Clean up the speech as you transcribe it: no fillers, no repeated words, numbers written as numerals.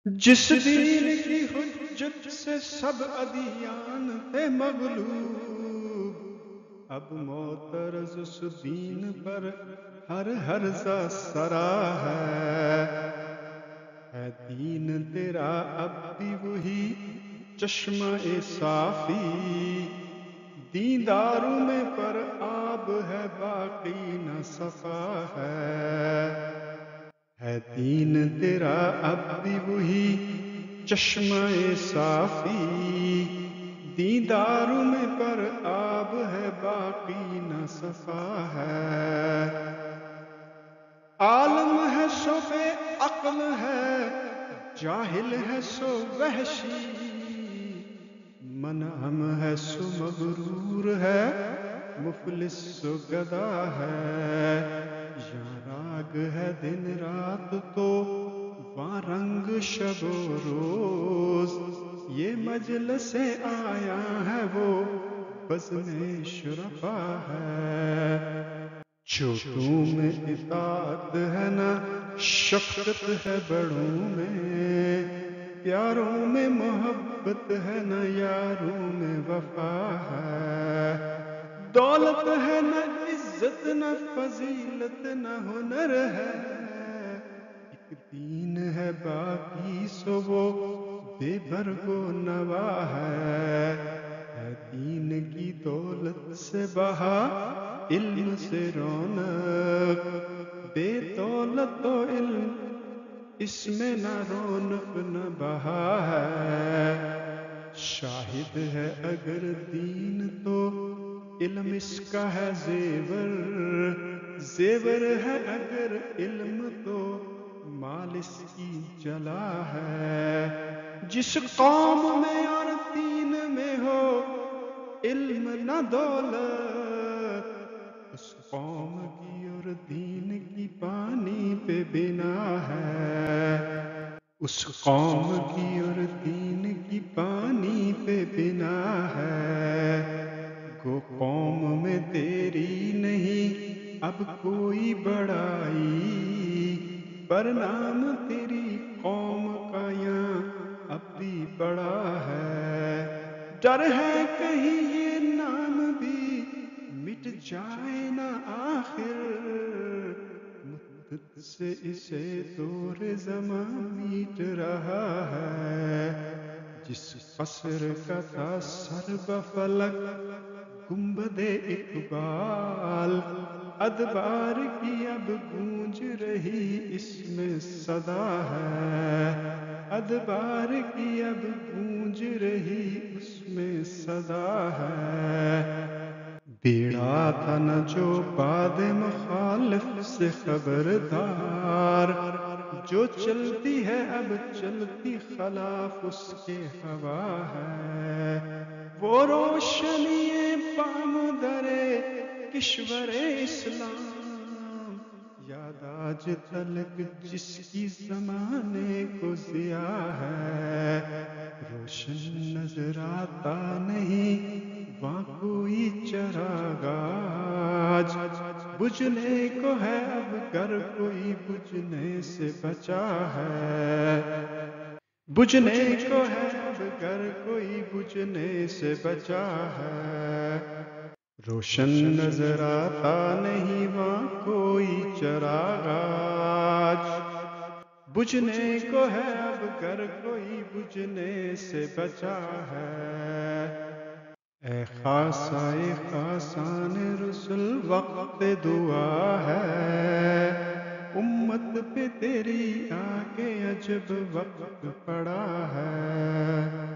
جس دین کی حجت سے سب ادیان تھے مغلوب، اب معترض اس دین پر ہر ہرزہ سرا ہے دین تیرا اب بھی وہی چشمہ صافی، دینداروں میں پر آب ہے باقی نہ صفا ہے دین تیرا اب بھی وہی چشمہ صافی، دینداروں میں پر آب ہے باقی نہ صفا عالم ہے سو بے عقل ہے، جاہل ہے سو وحشی، منعم ہے سو مغرور ہے، مفلس سو گدا ہے، یا راگ ہے دن رات تو وہاں رنگ شب و روز، یہ مجلس آیا ہے وہ بزم شرفا ہے، چھوٹوں میں اطاعت ہے نہ شفقت ہے بڑوں میں، پیاروں میں محبت ہے نہ یاروں میں وفا ہے، دولت ہے نہ عزت نہ فضیلت نہ ہنر ہے، ایک دین ہے باقی سو وہ بے برگ و نوا ہے دین کی دولت سے بہا علم سے رونق، بے دولت و علم اس میں نہ رونق نہ بہا ہے، شاہد ہے اگر دین تو علم اس کا ہے زیور، زیور ہے اگر علم تو مال اس کی جلا ہے، جس قوم میں اور دین میں ہو علم نہ دولت، اس قوم کی اور دین کی پانی پہ بنا ہے، اس قوم کی اور دین کی پانی پہ بنا ہے، گو قوم میں تیری نہیں اب کوئی بڑائی، پر نام تیری قوم کا یہاں اب بھی بڑا ہے، ڈر ہے کہیں یہ نام بھی مٹ جائے نہ آخر، مدت سے اسے دور زمان میٹ رہا ہے، جس قصر کا تھا سر بفلک گنبد اقبال، ادبار کی اب گونج رہی اس میں صدا ہے، ادبار کی اب گونج رہی اس میں صدا ہے، بیڑا تھا نہ جو باد مخالف سے خبردار، جو چلتی ہے اب چلتی خلاف اس کے ہوا ہے، وہ روشنی پام درے کشور اسلام، یاد آج تلک جس کی زمانے کو ضیاء ہے، روشن نظر آتا نہیں وہاں کوئی چراغ آج، بجھنے کو ہے اب گر کوئی بجھنے سے بچا ہے، بجھنے کو ہے اب گر کوئی بجھنے سے بچا ہے، روشن نظر آتا نہیں وہاں کوئی چراغ آج، بجھنے کو ہے اب گر کوئی بجھنے سے بچا ہے، اے خاصائے خاصان رسل وقت دعا ہے، امت پہ تیری آ کے عجب وقت پڑا ہے۔